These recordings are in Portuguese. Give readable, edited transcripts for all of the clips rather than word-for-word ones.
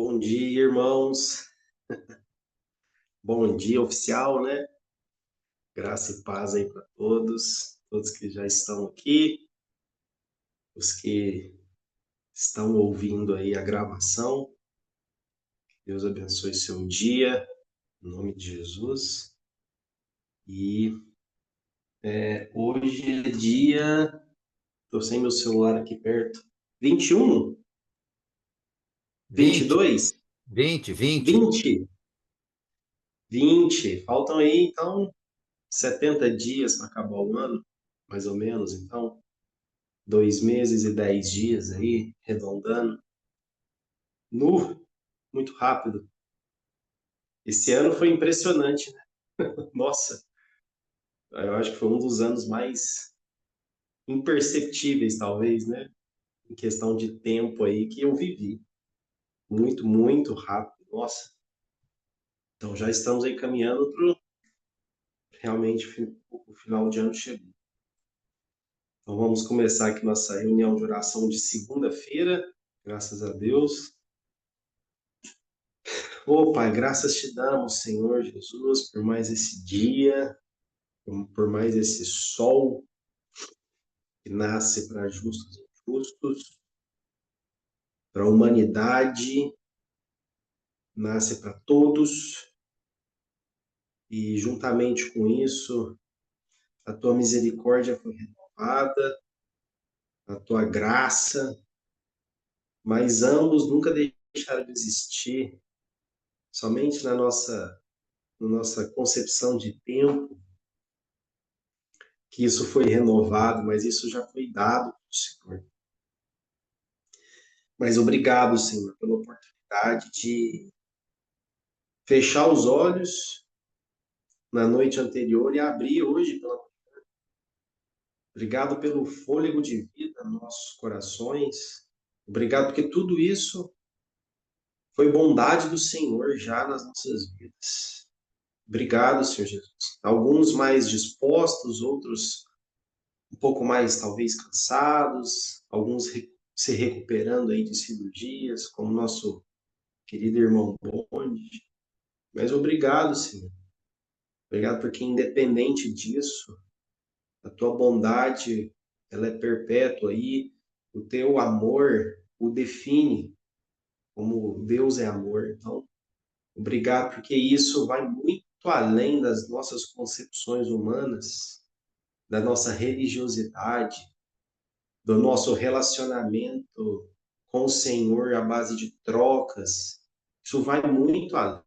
Bom dia, irmãos. Bom dia, oficial, né? Graça e paz aí para todos que já estão aqui, os que estão ouvindo aí a gravação. Deus abençoe seu dia, em nome de Jesus. E hoje é dia, estou sem meu celular aqui perto, 21, 20, 22, 20. 20, 20. Faltam aí, então, 70 dias para acabar o ano, mais ou menos, então. 2 meses e 10 dias aí, arredondando. Muito rápido. Esse ano foi impressionante, né? Nossa, eu acho que foi um dos anos mais imperceptíveis, talvez, né? Em questão de tempo aí que eu vivi. Muito, muito rápido. Nossa. Então já estamos aí caminhando para realmente o final de ano chegou. Então vamos começar aqui nossa reunião de oração de segunda-feira. Graças a Deus. Ô, Pai, graças te damos, Senhor Jesus, por mais esse dia, por mais esse sol que nasce para justos e injustos, para a humanidade, nasce para todos, e juntamente com isso, a tua misericórdia foi renovada, a tua graça, mas ambos nunca deixaram de existir, somente na nossa concepção de tempo, que isso foi renovado, mas isso já foi dado pelo Senhor. Mas obrigado, Senhor, pela oportunidade de fechar os olhos na noite anterior e abrir hoje pela. Obrigado pelo fôlego de vida nos nossos corações. Obrigado porque tudo isso foi bondade do Senhor já nas nossas vidas. Obrigado, Senhor Jesus. Alguns mais dispostos, outros um pouco mais talvez cansados, alguns se recuperando aí de cirurgias, como nosso querido irmão Bonde. Mas obrigado, Senhor. Obrigado porque independente disso, a tua bondade, ela é perpétua aí, o teu amor o define como Deus é amor. Então, obrigado porque isso vai muito além das nossas concepções humanas, da nossa religiosidade, do nosso relacionamento com o Senhor à base de trocas. Isso vai muito além,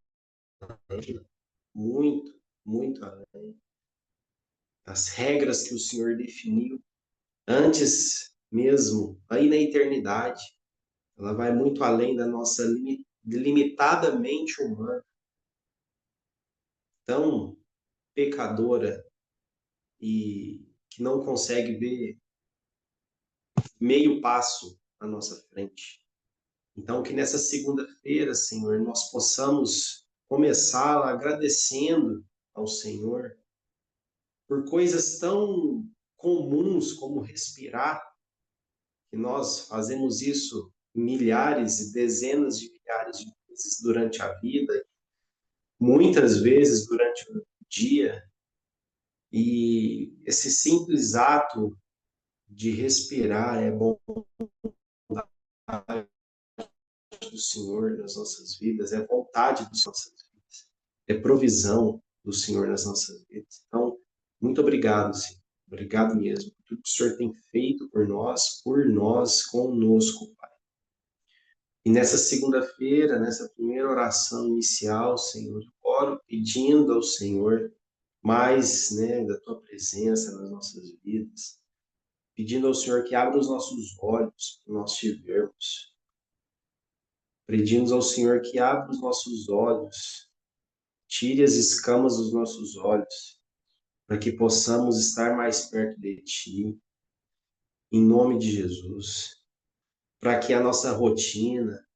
muito, muito além. As regras que o Senhor definiu antes mesmo, aí na eternidade, ela vai muito além da nossa limitadamente humana, tão pecadora e que não consegue ver meio passo à nossa frente. Então, que nessa segunda-feira, Senhor, nós possamos começar agradecendo ao Senhor por coisas tão comuns como respirar, que nós fazemos isso milhares e dezenas de milhares de vezes durante a vida, muitas vezes durante o dia, e esse simples ato de respirar é bondade do Senhor nas nossas vidas, é vontade das nossas vidas, é provisão do Senhor nas nossas vidas. Então, muito obrigado, Senhor. Obrigado mesmo por tudo que o Senhor tem feito por nós, conosco, Pai. E nessa segunda-feira, nessa primeira oração inicial, Senhor, eu oro pedindo ao Senhor mais, né, da tua presença nas nossas vidas, pedindo ao Senhor que abra os nossos olhos para nós te vermos, pedindo ao Senhor que abra os nossos olhos, tire as escamas dos nossos olhos, para que possamos estar mais perto de ti, em nome de Jesus, para que a nossa rotina,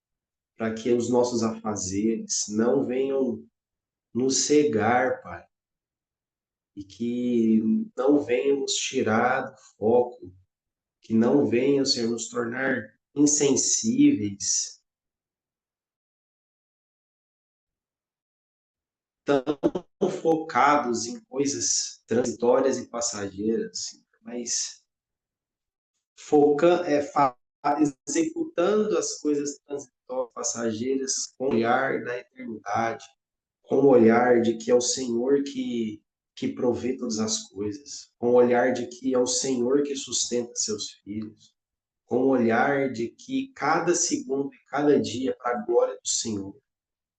para que os nossos afazeres não venham nos cegar, Pai, e que não venham nos tirar do foco, que não venham, Senhor, nos tornar insensíveis tão focados em coisas transitórias e passageiras, mas executando as coisas transitórias, passageiras, com o olhar da eternidade, com o olhar de que é o Senhor que provê todas as coisas, com o olhar de que é o Senhor que sustenta seus filhos, com o olhar de que cada segundo e cada dia é para a glória do Senhor,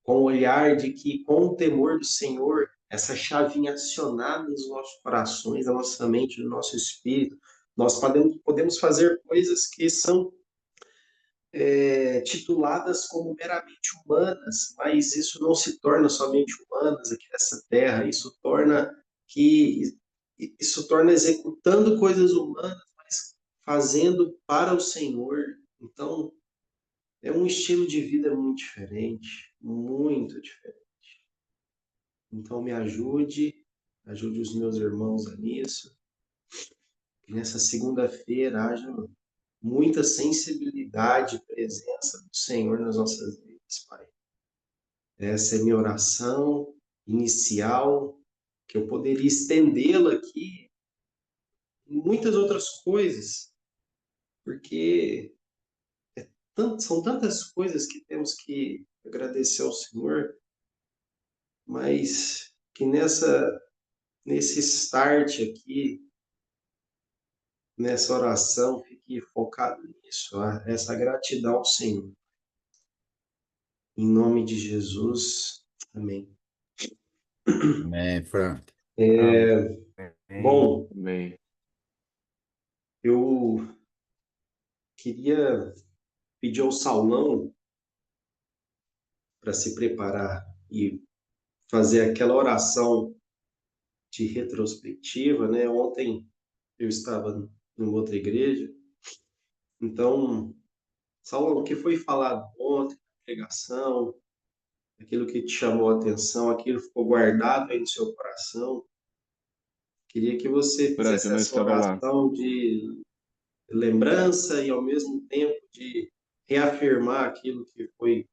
com o olhar de que, com o temor do Senhor, essa chavinha acionada nos nossos corações, na nossa mente, no nosso espírito, nós podemos fazer coisas que são tituladas como meramente humanas, mas isso não se torna somente humanas aqui nessa terra, isso torna executando coisas humanas, mas fazendo para o Senhor. Então, é um estilo de vida muito diferente, muito diferente. Então, ajude os meus irmãos nisso, que nessa segunda-feira haja muita sensibilidade e presença do Senhor nas nossas vidas, Pai. Essa é minha oração inicial, que eu poderia estendê-la aqui em muitas outras coisas, porque são tantas coisas que temos que agradecer ao Senhor, mas que nesse start aqui, nessa oração, fique focado nisso, essa gratidão ao Senhor. Em nome de Jesus, amém. Amém, Fran. Bom, Amém. eu queria pedir ao Saulão para se preparar e fazer aquela oração de retrospectiva, né? Ontem eu estava em outra igreja, então, Saulão, o que foi falado ontem na pregação, aquilo que te chamou a atenção, aquilo ficou guardado aí no seu coração. Queria que você Branco, eu fizesse não essa estava lá. oração de lembrança e, ao mesmo tempo, de reafirmar aquilo que foi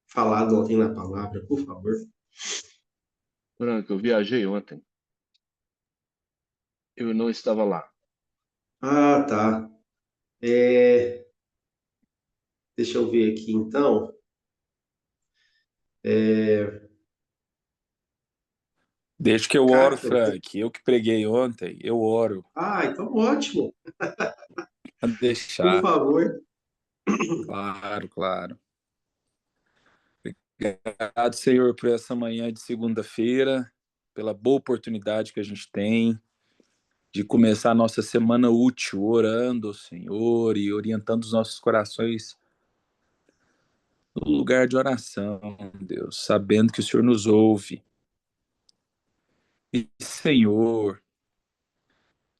falado ontem na palavra, por favor. Branco, eu viajei ontem. Eu não estava lá. Ah, tá. É, deixa eu ver aqui, então. Deixa que eu oro, Cara, Frank. Eu que preguei ontem, eu oro. então ótimo. Pode Por deixar. favor. Claro, claro. Obrigado, Senhor, por essa manhã de segunda-feira, pela boa oportunidade que a gente tem de começar a nossa semana útil orando ao Senhor e orientando os nossos corações no lugar de oração, Deus, sabendo que o Senhor nos ouve. E, Senhor,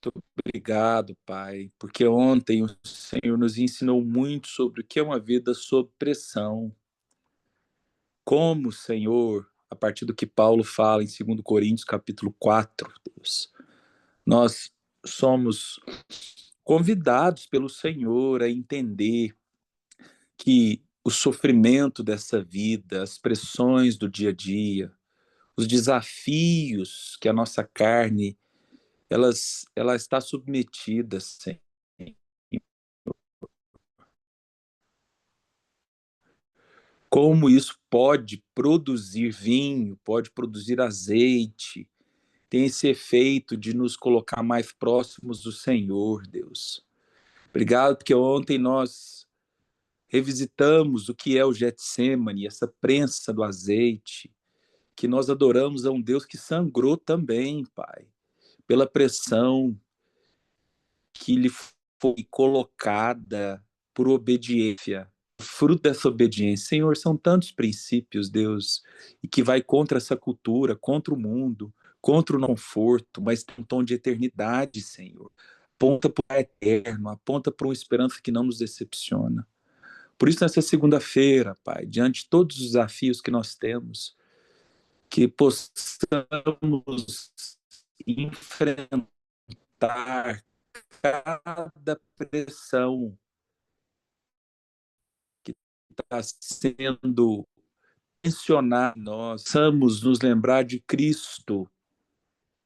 muito obrigado, Pai, porque ontem o Senhor nos ensinou muito sobre o que é uma vida sob pressão. Como, Senhor, a partir do que Paulo fala em 2 Coríntios, capítulo 4, Deus, nós somos convidados pelo Senhor a entender que o sofrimento dessa vida, as pressões do dia a dia, os desafios que a nossa carne ela está submetida, Senhor. Como isso pode produzir vinho, pode produzir azeite, tem esse efeito de nos colocar mais próximos do Senhor, Deus. Obrigado, porque ontem nós revisitamos o que é o Getsemane, essa prensa do azeite, que nós adoramos a um Deus que sangrou também, Pai, pela pressão que lhe foi colocada por obediência. Fruto dessa obediência, Senhor, são tantos princípios, Deus, e que vai contra essa cultura, contra o mundo, contra o não conforto, mas tem um tom de eternidade, Senhor. Aponta para o eterno, aponta para uma esperança que não nos decepciona. Por isso, nessa segunda-feira, Pai, diante de todos os desafios que nós temos, que possamos enfrentar cada pressão que está sendo mencionar, nós precisamos nos lembrar de Cristo,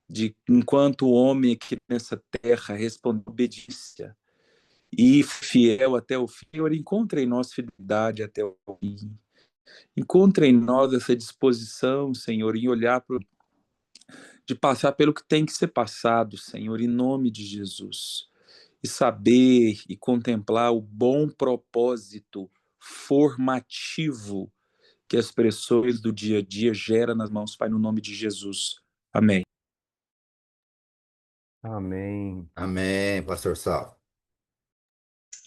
de enquanto o homem aqui nessa terra respondeu obediência e fiel até o fim, Senhor, encontre em nós fidelidade até o fim. Encontre em nós essa disposição, Senhor, em olhar para de passar pelo que tem que ser passado, Senhor, em nome de Jesus. E saber e contemplar o bom propósito formativo que as pressões do dia a dia geram nas mãos, Pai, no nome de Jesus. Amém. Amém. Amém, pastor Sal.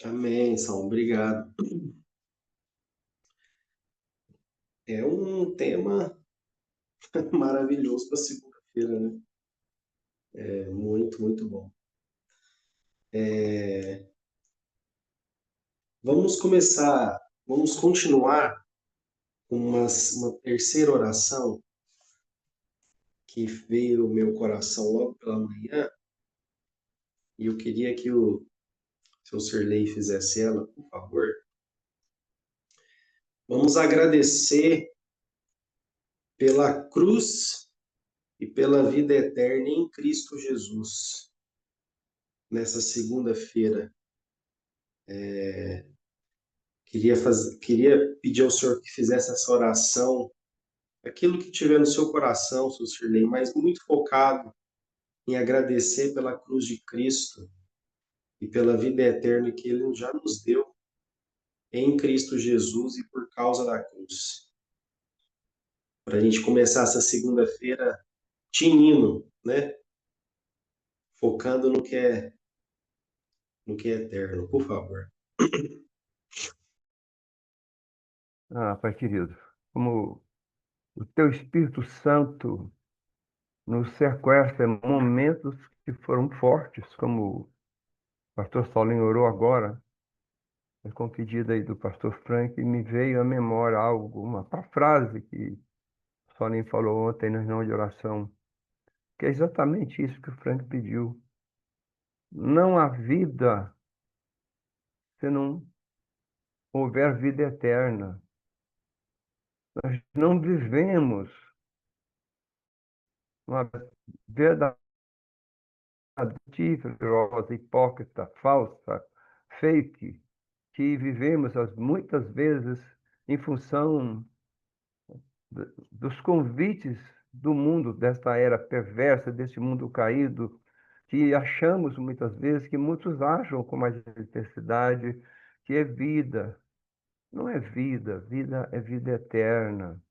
Amém, Sal, obrigado. É um tema maravilhoso para segunda-feira, né? É muito, muito bom. Vamos continuar com uma terceira oração que veio ao meu coração logo pela manhã, e eu queria que o seu Sirlei fizesse ela, por favor. Vamos agradecer pela cruz e pela vida eterna em Cristo Jesus. Nessa segunda-feira, queria pedir ao Senhor que fizesse essa oração, aquilo que tiver no seu coração, seu Sirlei, mas muito focado em agradecer pela cruz de Cristo e pela vida eterna que Ele já nos deu em Cristo Jesus e por causa da cruz. Para a gente começar essa segunda-feira tinindo, né? Focando no que é eterno, por favor. Pai querido, como o teu Espírito Santo nos sequestra em momentos que foram fortes, como o pastor Saulinho orou agora, com o pedido aí do pastor Frank, e me veio à memória uma frase que o Saulinho falou ontem na reunião de oração, que é exatamente isso que o Frank pediu. Não há vida se não houver vida eterna. Nós não vivemos uma verdade mentirosa, hipócrita, falsa, fake, que vivemos muitas vezes em função dos convites do mundo, desta era perversa, deste mundo caído, que achamos muitas vezes, que muitos acham com mais intensidade, que é vida. Não é vida, vida é vida eterna.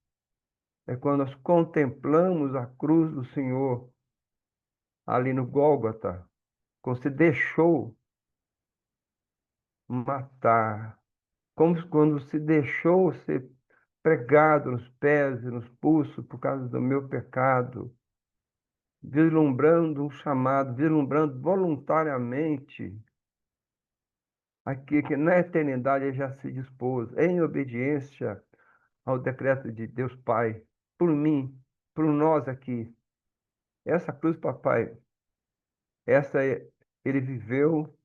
É quando nós contemplamos a cruz do Senhor ali no Gólgota, quando se deixou matar, como quando se deixou ser pregado nos pés e nos pulsos por causa do meu pecado, vislumbrando um chamado, vislumbrando voluntariamente aqui que na eternidade ele já se dispôs, em obediência ao decreto de Deus Pai, por mim, por nós aqui. Essa cruz, papai, ele viveu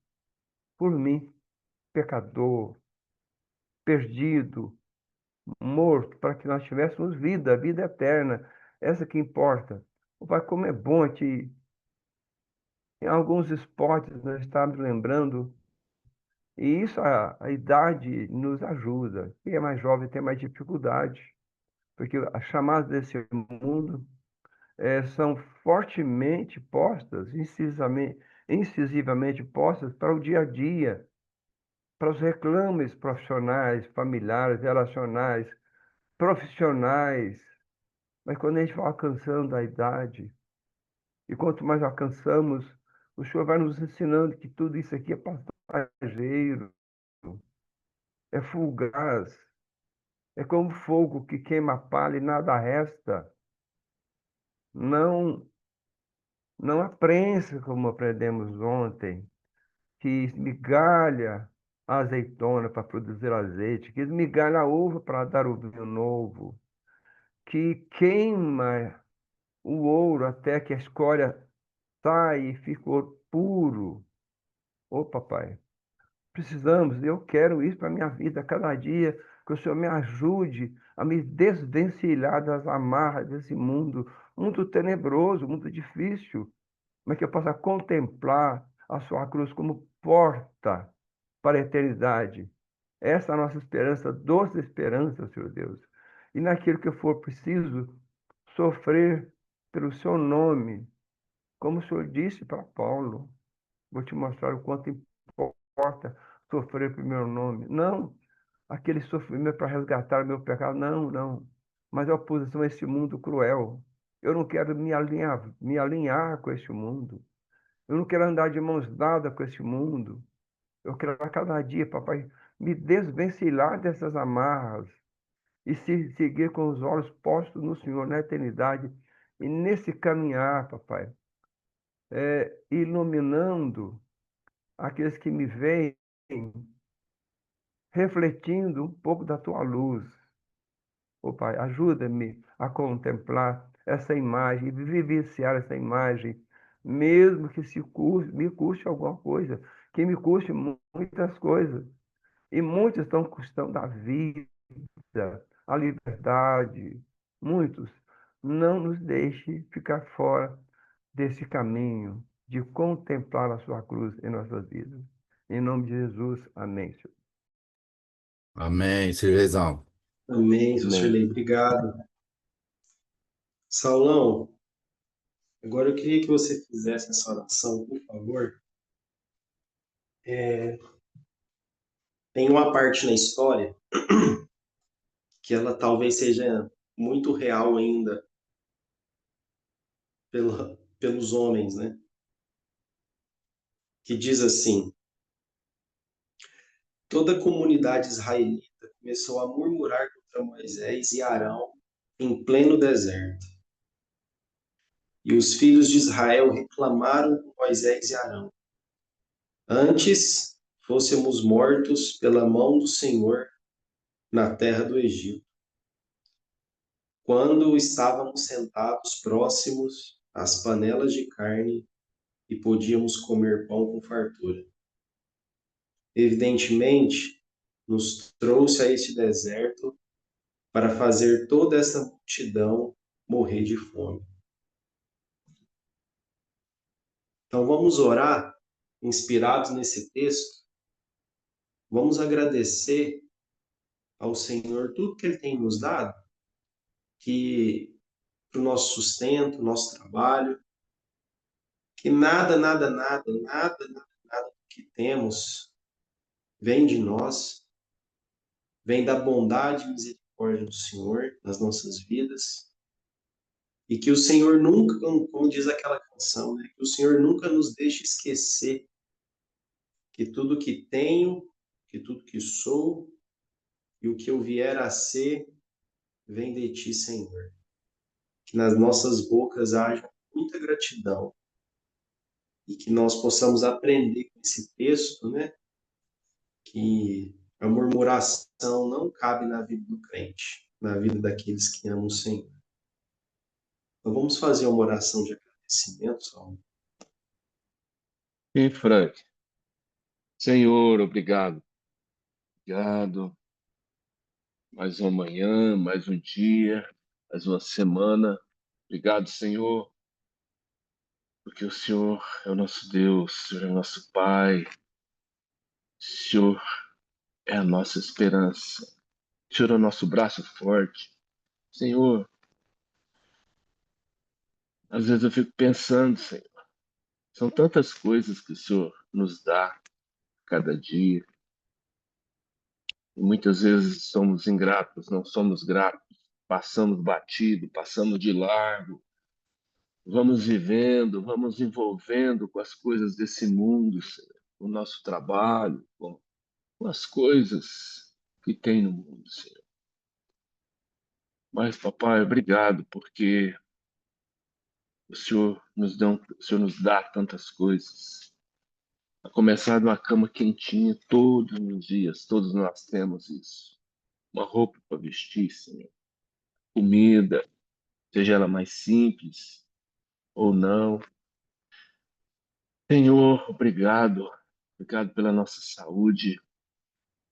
por mim, pecador, perdido, morto, para que nós tivéssemos vida, vida eterna. Essa que importa. O Pai, como é bom que em alguns esportes nós estamos lembrando, e isso a idade nos ajuda. Quem é mais jovem tem mais dificuldade, porque as chamadas desse mundo são fortemente postas, incisivamente postas para o dia a dia, para os reclames profissionais, familiares, relacionais, profissionais. Mas quando a gente vai alcançando a idade, e quanto mais alcançamos, o Senhor vai nos ensinando que tudo isso aqui é passageiro, é fugaz, é como fogo que queima a palha e nada resta. Não, não a prensa, como aprendemos ontem, que esmigalha a azeitona para produzir azeite, que esmigalha a uva para dar o vinho novo, que queima o ouro até que a escória sai e fica ouro puro. Ô, papai, precisamos, eu quero isso para a minha vida cada dia, que o Senhor me ajude a me desvencilhar das amarras desse mundo, muito tenebroso, muito difícil, mas que eu possa contemplar a sua cruz como porta para a eternidade. Essa é a nossa esperança, doce esperança, Senhor Deus. E naquilo que for preciso, sofrer pelo seu nome, como o Senhor disse para Paulo, vou te mostrar o quanto importa sofrer pelo meu nome. Não aquele sofrimento para resgatar o meu pecado, não, não. Mas a oposição a esse mundo cruel. Eu não quero me alinhar com este mundo. Eu não quero andar de mãos dadas com este mundo. Eu quero a cada dia, papai, me desvencilhar dessas amarras e seguir com os olhos postos no Senhor na eternidade. E nesse caminhar, papai, iluminando aqueles que me veem, refletindo um pouco da tua luz. Ô Pai, ajuda-me a contemplar essa imagem, vivenciar essa imagem, mesmo que me custe alguma coisa, que me custe muitas coisas. E muitos estão custando a vida, a liberdade. Muitos. Não nos deixe ficar fora desse caminho de contemplar a sua cruz em nossas vidas. Em nome de Jesus, amém, Senhor. Amém, Silvezão. Amém, seu Amém. Shirley. Obrigado. Saulão, agora eu queria que você fizesse essa oração, por favor. Tem uma parte na história que ela talvez seja muito real ainda pelos homens, né? Que diz assim: toda a comunidade israelita começou a murmurar contra Moisés e Arão em pleno deserto. E os filhos de Israel reclamaram com Moisés e Arão: antes fôssemos mortos pela mão do Senhor na terra do Egito, quando estávamos sentados próximos às panelas de carne e podíamos comer pão com fartura. Evidentemente, nos trouxe a este deserto para fazer toda essa multidão morrer de fome. Então vamos orar, inspirados nesse texto, vamos agradecer ao Senhor tudo que Ele tem nos dado, que para o nosso sustento, nosso trabalho, que nada que temos vem de nós, vem da bondade e misericórdia do Senhor nas nossas vidas, e que o Senhor nunca, como diz aquela canção, né, que o Senhor nunca nos deixe esquecer que tudo que tenho, que tudo que sou e o que eu vier a ser vem de ti, Senhor. Que nas nossas bocas haja muita gratidão e que nós possamos aprender com esse texto, né, que a murmuração não cabe na vida do crente, na vida daqueles que amam o Senhor. Então vamos fazer uma oração de agradecimento, Saulo. E Frank, Senhor, obrigado. Obrigado. Mais uma manhã, mais um dia, mais uma semana. Obrigado, Senhor, porque o Senhor é o nosso Deus, o Senhor é o nosso Pai, o Senhor é a nossa esperança, o Senhor é o nosso braço forte. Senhor, às vezes eu fico pensando, Senhor, são tantas coisas que o Senhor nos dá cada dia, e muitas vezes somos ingratos, não somos gratos, passamos batido, passamos de largo, vamos vivendo, vamos envolvendo com as coisas desse mundo, Senhor, com o nosso trabalho, com as coisas que tem no mundo, Senhor. Mas, papai, obrigado, porque o Senhor nos dá tantas coisas. A começar de uma cama quentinha todos os dias, todos nós temos isso. Uma roupa para vestir, Senhor. Comida, seja ela mais simples ou não. Senhor, obrigado. Obrigado pela nossa saúde.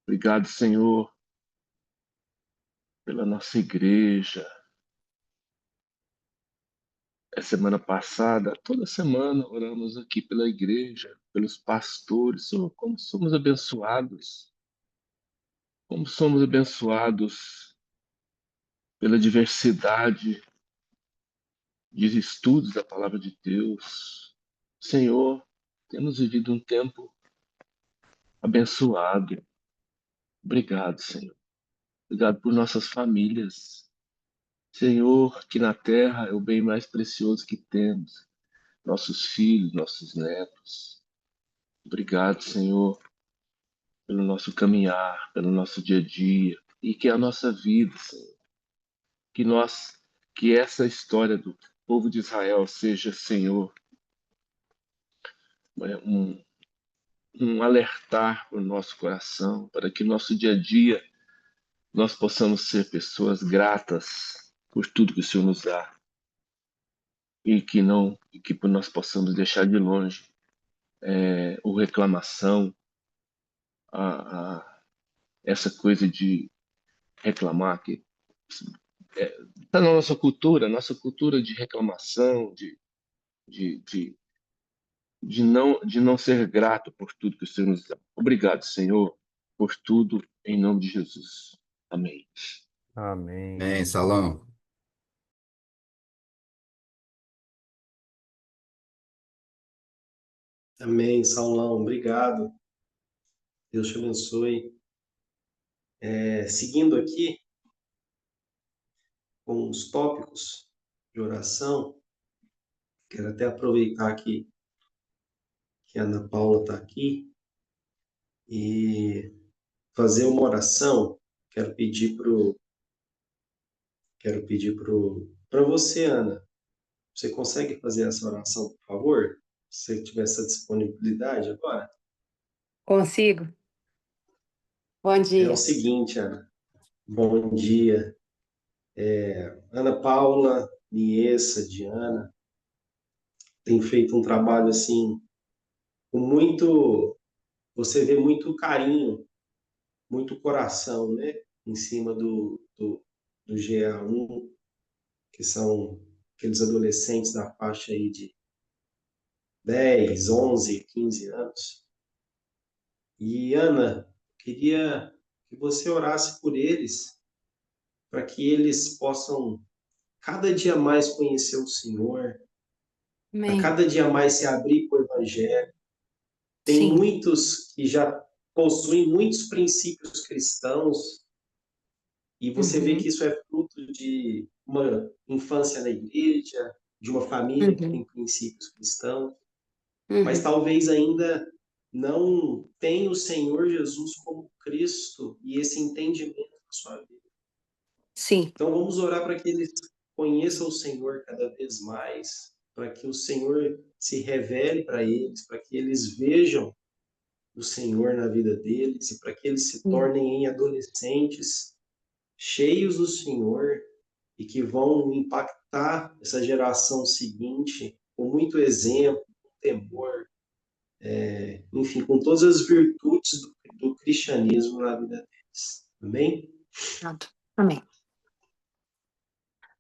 Obrigado, Senhor, pela nossa igreja. A semana passada, toda semana oramos aqui pela igreja, pelos pastores. Senhor, como somos abençoados. Como somos abençoados pela diversidade de estudos da palavra de Deus. Senhor, temos vivido um tempo abençoado. Obrigado, Senhor. Obrigado por nossas famílias. Senhor, que na terra é o bem mais precioso que temos. Nossos filhos, nossos netos. Obrigado, Senhor, pelo nosso caminhar, pelo nosso dia a dia. E que a nossa vida, Senhor, que essa história do povo de Israel seja, Senhor, um, um alertar para o nosso coração, para que nosso dia a dia nós possamos ser pessoas gratas por tudo que o Senhor nos dá e que nós possamos deixar de longe o reclamação, essa coisa de reclamar que está na nossa cultura de reclamação, de, de, de não ser grato por tudo que o Senhor nos dá. Obrigado, Senhor, por tudo, em nome de Jesus. Amém. Amém. Amém, Salão. Amém, Saulão, obrigado. Deus te abençoe. Seguindo aqui com os tópicos de oração, quero até aproveitar que a Ana Paula está aqui e fazer uma oração. Quero pedir para você, Ana. Você consegue fazer essa oração, por favor? Se você tiver essa disponibilidade agora. Consigo. Bom É o dia. seguinte, Ana. Bom dia. Ana Paula, Niessa, Diana, tem feito um trabalho assim, com muito. Você vê muito carinho, muito coração, né? Em cima do GA1, que são aqueles adolescentes da faixa aí de 10, 11, 15 anos. E, Ana, queria que você orasse por eles, para que eles possam cada dia mais conhecer o Senhor, a Amém. cada dia mais se abrir para o Evangelho. Tem Sim. muitos que já possuem muitos princípios cristãos, e você vê que Uhum. isso é fruto de uma infância na igreja, de uma família que tem Uhum. princípios cristãos, mas Uhum. talvez ainda não tenha o Senhor Jesus como Cristo e esse entendimento na sua vida. Sim. Então vamos orar para que eles conheçam o Senhor cada vez mais, para que o Senhor se revele para eles, para que eles vejam o Senhor na vida deles e para que eles se Sim. tornem em adolescentes cheios do Senhor e que vão impactar essa geração seguinte com muito exemplo, com temor, enfim, com todas as virtudes do cristianismo na vida deles. Amém? Pronto. Amém.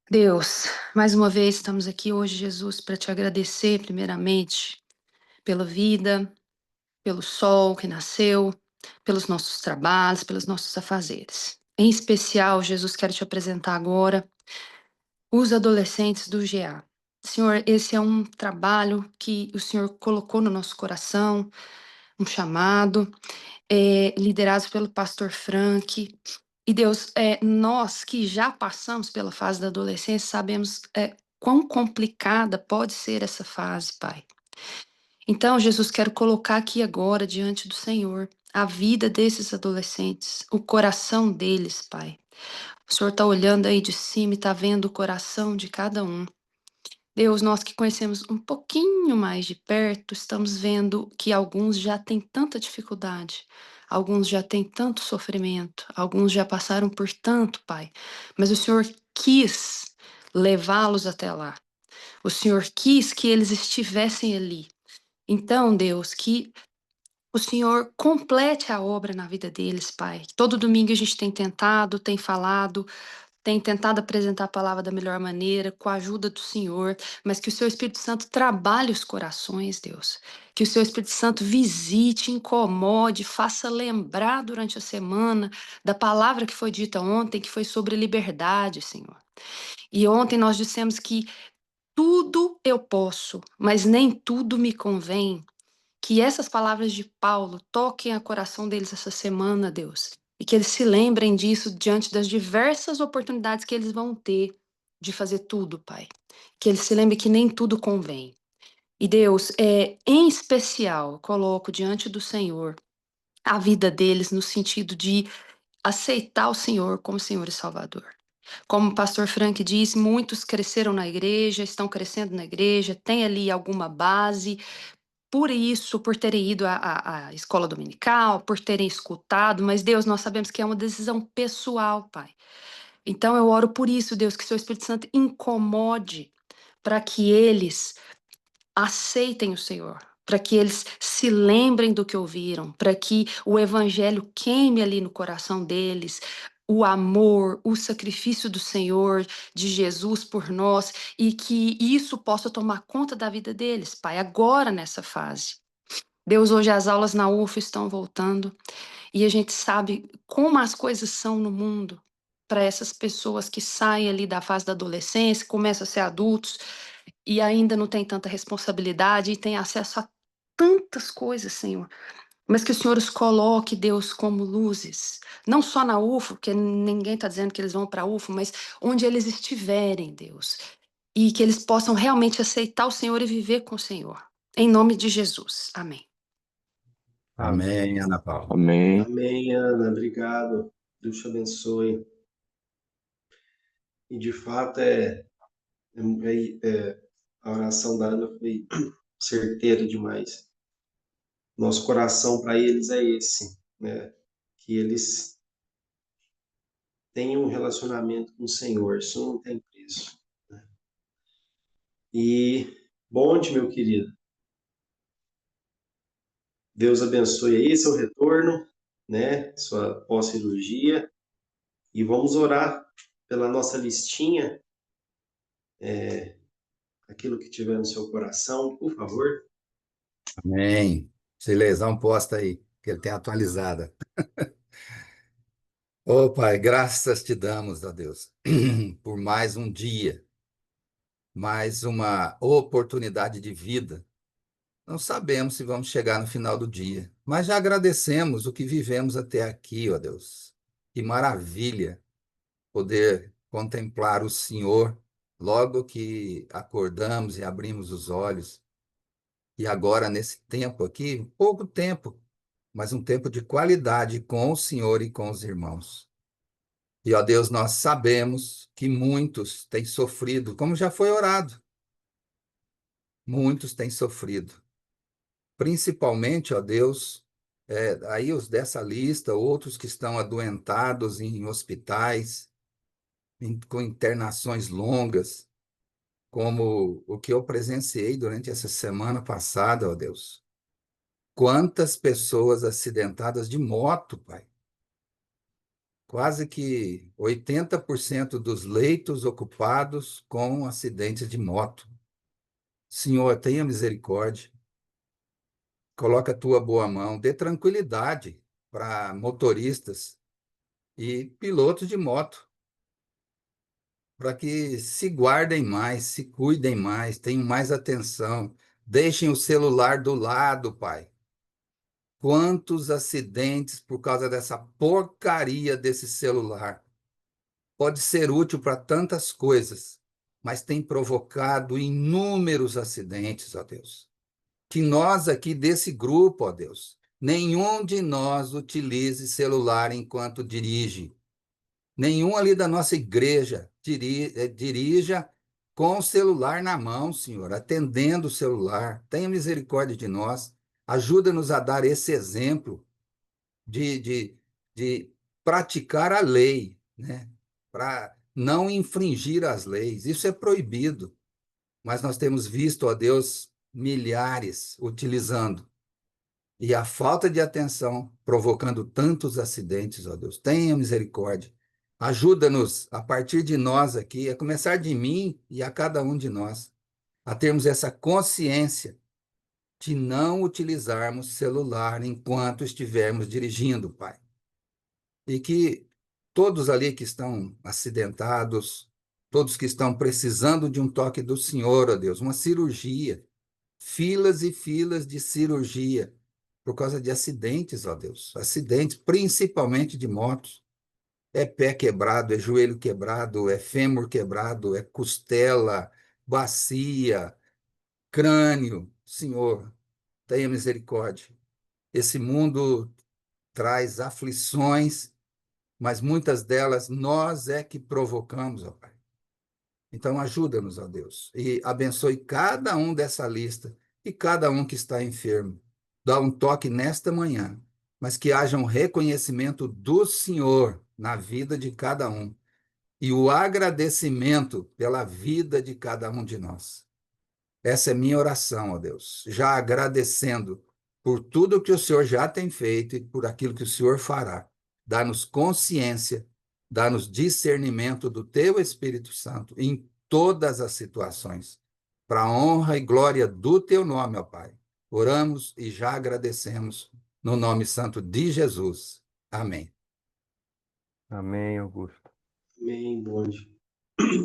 Deus, mais uma vez estamos aqui hoje, Jesus, para te agradecer, primeiramente, pela vida, pelo sol que nasceu, pelos nossos trabalhos, pelos nossos afazeres. Em especial, Jesus, quero te apresentar agora os adolescentes do GA. Senhor, esse é um trabalho que o Senhor colocou no nosso coração, um chamado, liderados pelo pastor Frank. E Deus, nós que já passamos pela fase da adolescência, sabemos quão complicada pode ser essa fase, Pai. Então, Jesus, quero colocar aqui agora, diante do Senhor, a vida desses adolescentes, o coração deles, Pai. O Senhor está olhando aí de cima e está vendo o coração de cada um. Deus, nós que conhecemos um pouquinho mais de perto, estamos vendo que alguns já têm tanta dificuldade, alguns já têm tanto sofrimento, alguns já passaram por tanto, Pai. Mas o Senhor quis levá-los até lá. O Senhor quis que eles estivessem ali. Então, Deus, que o Senhor complete a obra na vida deles, Pai. Todo domingo a gente tem tentado, tem falado, tem tentado apresentar a palavra da melhor maneira, com a ajuda do Senhor, mas que o Seu Espírito Santo trabalhe os corações, Deus. Que o Seu Espírito Santo visite, incomode, faça lembrar durante a semana da palavra que foi dita ontem, que foi sobre liberdade, Senhor. E ontem nós dissemos que tudo eu posso, mas nem tudo me convém. Que essas palavras de Paulo toquem o coração deles essa semana, Deus. E que eles se lembrem disso diante das diversas oportunidades que eles vão ter de fazer tudo, Pai. Que eles se lembrem que nem tudo convém. E Deus, em especial, coloco diante do Senhor a vida deles no sentido de aceitar o Senhor como Senhor e Salvador. Como o pastor Frank diz, muitos cresceram na igreja, estão crescendo na igreja, têm ali alguma base, por isso, por terem ido à escola dominical, por terem escutado, mas Deus, nós sabemos que é uma decisão pessoal, Pai. Então eu oro por isso, Deus, que seu Espírito Santo incomode para que eles aceitem o Senhor, para que eles se lembrem do que ouviram, para que o evangelho queime ali no coração deles, o amor, o sacrifício do Senhor, de Jesus por nós, e que isso possa tomar conta da vida deles, Pai, agora nessa fase. Deus, hoje as aulas na UF estão voltando e a gente sabe como as coisas são no mundo para essas pessoas que saem ali da fase da adolescência, começam a ser adultos e ainda não têm tanta responsabilidade e têm acesso a tantas coisas, Senhor. Mas que o Senhor os coloque, Deus, como luzes. Não só na UFO, porque ninguém está dizendo que eles vão para a UFO, mas onde eles estiverem, Deus. E que eles possam realmente aceitar o Senhor e viver com o Senhor. Em nome de Jesus. Amém. Amém, Ana Paula. Amém. Amém, Ana. Obrigado. Deus te abençoe. E de fato a oração da Ana foi certeira demais. Nosso coração para eles é esse, né? Que eles tenham um relacionamento com o Senhor. Isso não tem preço. Né? E bonde, meu querido. Deus abençoe aí seu retorno, né? Sua pós-cirurgia. E vamos orar pela nossa listinha, aquilo que tiver no seu coração, por favor. Amém. Silesão posta aí, que ele tem atualizada. Ô Pai, graças te damos, ó Deus, por mais um dia, mais uma oportunidade de vida. Não sabemos se vamos chegar no final do dia, mas já agradecemos o que vivemos até aqui, ó Deus. Que maravilha poder contemplar o Senhor logo que acordamos e abrimos os olhos. E agora, nesse tempo aqui, pouco tempo, mas um tempo de qualidade com o Senhor e com os irmãos. E, ó Deus, nós sabemos que muitos têm sofrido, como já foi orado, muitos têm sofrido. Principalmente, ó Deus, aí os dessa lista, outros que estão adoentados em hospitais, com internações longas, como o que eu presenciei durante essa semana passada, ó Deus. Quantas pessoas acidentadas de moto, Pai. Quase que 80% dos leitos ocupados com acidentes de moto. Senhor, tenha misericórdia. Coloca a tua boa mão, dê tranquilidade para motoristas e pilotos de moto, para que se guardem mais, se cuidem mais, tenham mais atenção. Deixem o celular do lado, Pai. Quantos acidentes por causa dessa porcaria desse celular? Pode ser útil para tantas coisas, mas tem provocado inúmeros acidentes, ó Deus. Que nós aqui desse grupo, ó Deus, nenhum de nós utilize celular enquanto dirige. Nenhum ali da nossa igreja dirija com o celular na mão, Senhor, atendendo o celular. Tenha misericórdia de nós. Ajuda-nos a dar esse exemplo de praticar a lei, né? Para não infringir as leis. Isso é proibido, mas nós temos visto, ó Deus, milhares utilizando. e a falta de atenção provocando tantos acidentes, ó Deus. Tenha misericórdia. Ajuda-nos, a partir de nós aqui, a começar de mim e a cada um de nós, a termos essa consciência de não utilizarmos celular enquanto estivermos dirigindo, Pai. E que todos ali que estão acidentados, todos que estão precisando de um toque do Senhor, ó Deus, uma cirurgia, filas e filas de cirurgia, por causa de acidentes, ó Deus, acidentes principalmente de motos. É pé quebrado, é joelho quebrado, é fêmur quebrado, é costela, bacia, crânio. Senhor, tenha misericórdia. Esse mundo traz aflições, mas muitas delas nós é que provocamos, ó Pai. Então ajuda-nos, ó Deus, e abençoe cada um dessa lista e cada um que está enfermo. Dá um toque nesta manhã, mas que haja um reconhecimento do Senhor na vida de cada um e o agradecimento pela vida de cada um de nós. Essa é minha oração, ó Deus, já agradecendo por tudo que o Senhor já tem feito e por aquilo que o Senhor fará. Dá-nos consciência, dá-nos discernimento do Teu Espírito Santo em todas as situações, para a honra e glória do Teu nome, ó Pai. Oramos e já agradecemos no nome santo de Jesus. Amém. Amém, Augusto. Amém, Bonde.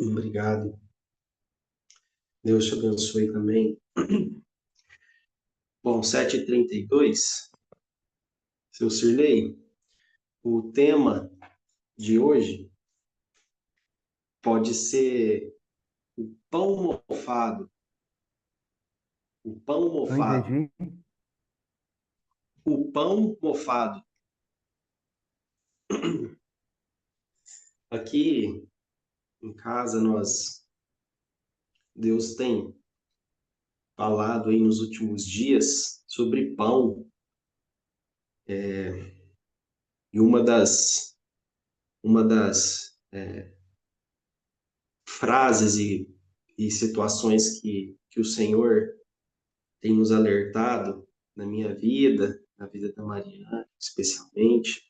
Obrigado. Deus te abençoe também. Bom, 7h32, seu Sirlei, o tema de hoje pode ser o pão mofado. O pão Não mofado. entendi. O pão mofado. Aqui em casa Deus tem falado aí nos últimos dias sobre pão. E uma das frases e situações que o Senhor tem nos alertado na minha vida, na vida da Mariana, especialmente,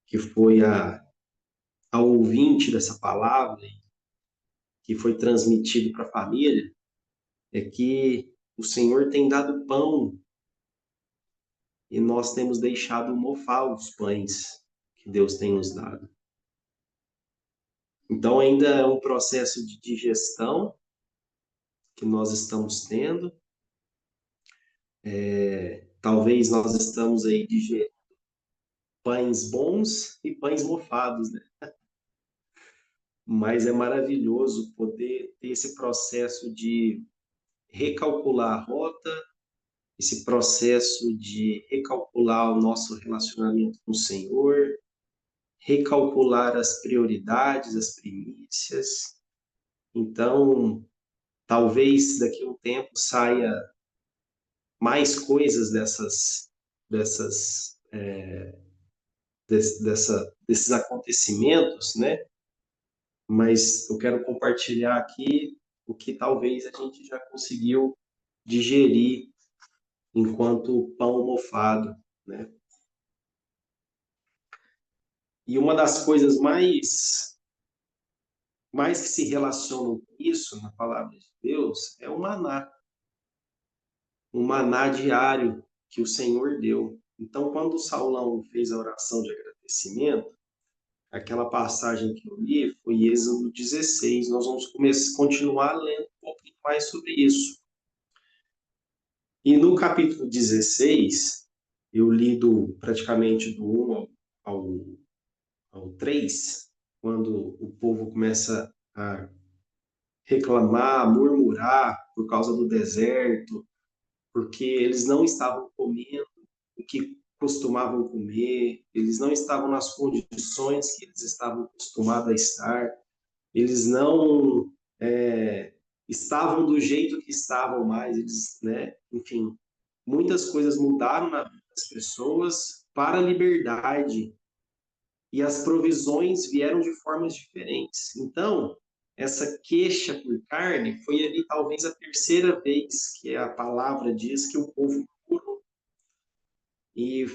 que foi a ouvinte dessa palavra, que foi transmitido para a família, é que o Senhor tem dado pão e nós temos deixado mofar os pães que Deus tem nos dado. Então, ainda é um processo de digestão que nós estamos tendo. Talvez nós estamos aí digerindo pães bons e pães mofados, né? Mas é maravilhoso poder ter esse processo de recalcular a rota, esse processo de recalcular o nosso relacionamento com o Senhor, recalcular as prioridades, as primícias. Então, talvez daqui a um tempo saia mais coisas desses acontecimentos, né? Mas eu quero compartilhar aqui o que talvez a gente já conseguiu digerir enquanto pão mofado, né? E uma das coisas mais que se relacionam com isso na palavra de Deus é o maná. O maná diário que o Senhor deu. Então, quando o Saulão fez a oração de agradecimento, aquela passagem que eu li foi Êxodo 16. Nós vamos continuar lendo um pouquinho mais sobre isso. E no capítulo 16, eu li praticamente do 1 ao 3, quando o povo começa a reclamar, a murmurar por causa do deserto, porque eles não estavam comendo o que costumavam comer, eles não estavam nas condições que eles estavam acostumados a estar, eles não estavam do jeito que estavam mais, eles, né? Enfim, muitas coisas mudaram na vida das pessoas para a liberdade e as provisões vieram de formas diferentes. Então, essa queixa por carne foi ali talvez a terceira vez que a palavra diz que o povo murmurou. e,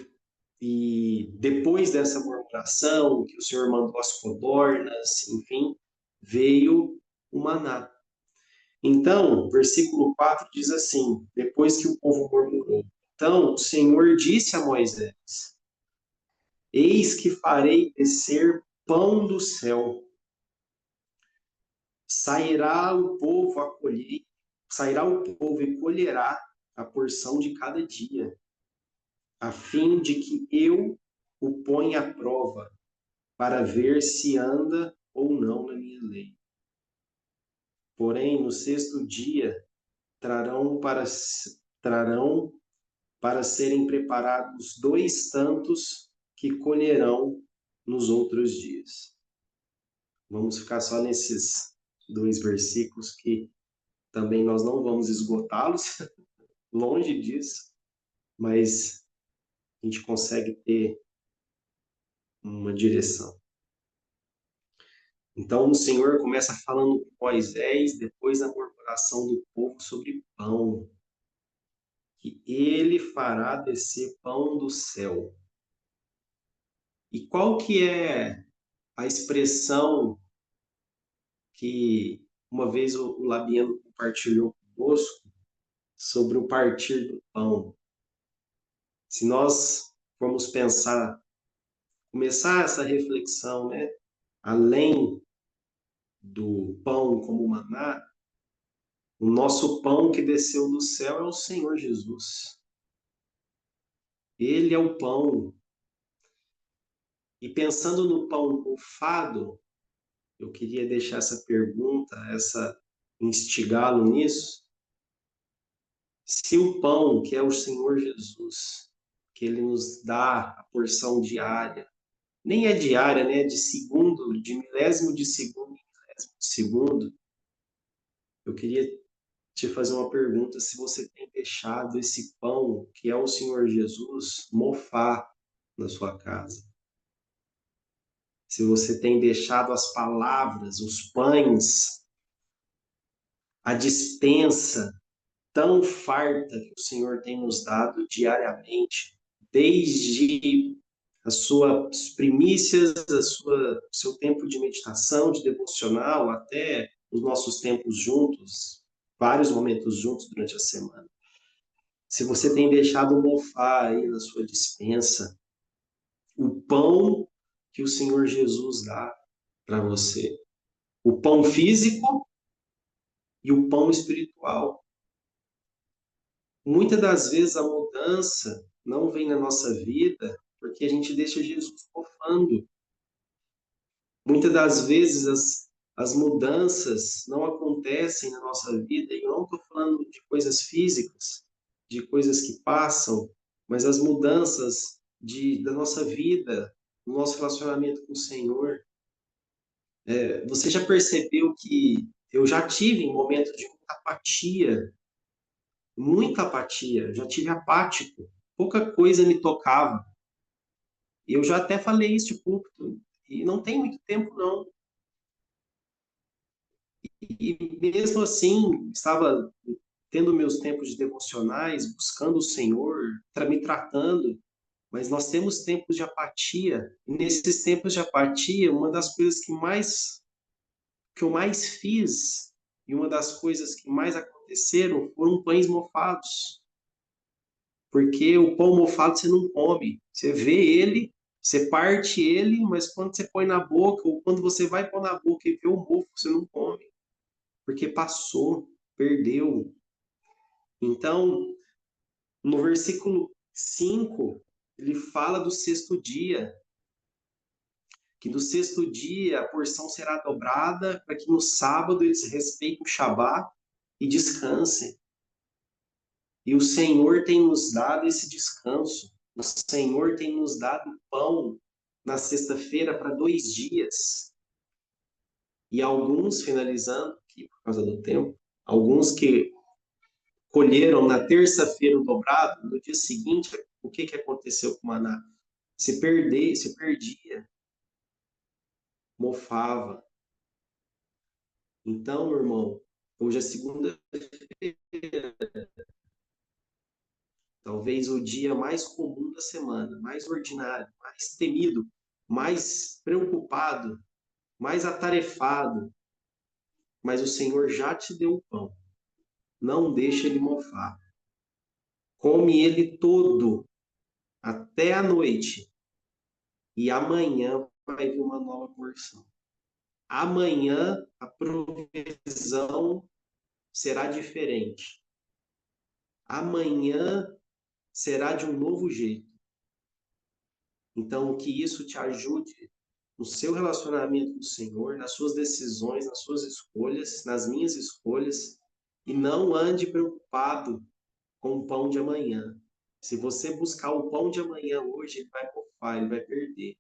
e depois dessa murmuração, que o Senhor mandou as codornas, enfim, veio o maná. Então, versículo 4 diz assim, depois que o povo murmurou, então o Senhor disse a Moisés, eis que farei descer pão do céu, sairá o povo a colher, sairá o povo e colherá a porção de cada dia, a fim de que eu o ponha à prova, para ver se anda ou não na minha lei. Porém, no sexto dia, trarão para serem preparados 2 tantos que colherão nos outros dias. Vamos ficar só nesses 2 versículos que também nós não vamos esgotá-los, longe disso, mas a gente consegue ter uma direção. Então o Senhor começa falando com Moisés, depois da murmuração do povo sobre pão, que ele fará descer pão do céu. E qual que é a expressão que uma vez o Labiano compartilhou conosco sobre o partir do pão? Se nós formos pensar, começar essa reflexão, né, além do pão como maná, o nosso pão que desceu do céu é o Senhor Jesus. Ele é o pão. E pensando no pão mofado, eu queria deixar essa pergunta, instigá-lo nisso. Se o pão, que é o Senhor Jesus, que ele nos dá a porção diária, nem é diária, né? De segundo, de milésimo de segundo em milésimo de segundo, eu queria te fazer uma pergunta, se você tem deixado esse pão, que é o Senhor Jesus, mofar na sua casa. Se você tem deixado as palavras, os pães, a dispensa tão farta que o Senhor tem nos dado diariamente, desde as suas primícias, seu tempo de meditação, de devocional, até os nossos tempos juntos, vários momentos juntos durante a semana. Se você tem deixado mofar aí na sua dispensa o pão que o Senhor Jesus dá para você, o pão físico e o pão espiritual. Muitas das vezes a mudança não vem na nossa vida porque a gente deixa Jesus mofando. Muitas das vezes as mudanças não acontecem na nossa vida, e eu não estou falando de coisas físicas, de coisas que passam, mas as mudanças da nossa vida, do nosso relacionamento com o Senhor. Você já percebeu que eu já tive momentos de muita apatia, já tive apático, pouca coisa me tocava. E eu já até falei isso de púlpito, e não tem muito tempo, não. E mesmo assim, estava tendo meus tempos de devocionais, buscando o Senhor, me tratando, mas nós temos tempos de apatia. E nesses tempos de apatia, uma das coisas que eu mais fiz e uma das coisas que mais aconteceram foram pães mofados. Porque o pão mofado você não come. Você vê ele, você parte ele, mas quando você põe na boca, ou quando você vai pôr na boca e vê o mofo, você não come. Porque passou, perdeu. Então, no versículo 5, ele fala do sexto dia, que do sexto dia a porção será dobrada, para que no sábado eles respeitem o Shabat e descansem. E o Senhor tem nos dado esse descanso. O Senhor tem nos dado pão na sexta-feira para 2 dias. E alguns, finalizando aqui por causa do tempo, alguns que colheram na terça-feira o dobrado, no dia seguinte, o que aconteceu com o maná? Se perdia, mofava. Então, meu irmão, hoje é segunda-feira. Talvez o dia mais comum da semana, mais ordinário, mais temido, mais preocupado, mais atarefado, mas o Senhor já te deu o pão. Não deixa ele mofar. Come ele todo, até a noite, e amanhã vai vir uma nova porção. Amanhã a provisão será diferente. Amanhã será de um novo jeito. Então, que isso te ajude no seu relacionamento com o Senhor, nas suas decisões, nas suas escolhas, nas minhas escolhas, e não ande preocupado com o pão de amanhã. Se você buscar o pão de amanhã hoje, ele vai mofar, ele vai perder.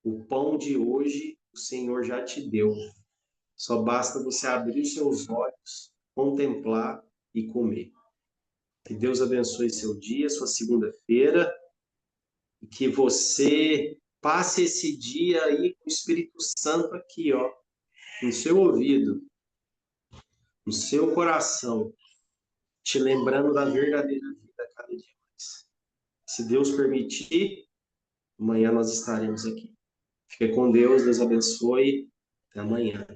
O pão de hoje, o Senhor já te deu. Só basta você abrir os seus olhos, contemplar e comer. Que Deus abençoe seu dia, sua segunda-feira, e que você passe esse dia aí com o Espírito Santo aqui, ó, no seu ouvido, no seu coração, te lembrando da verdadeira vida cada dia mais. Se Deus permitir, amanhã nós estaremos aqui. Fique com Deus, Deus abençoe. Até amanhã.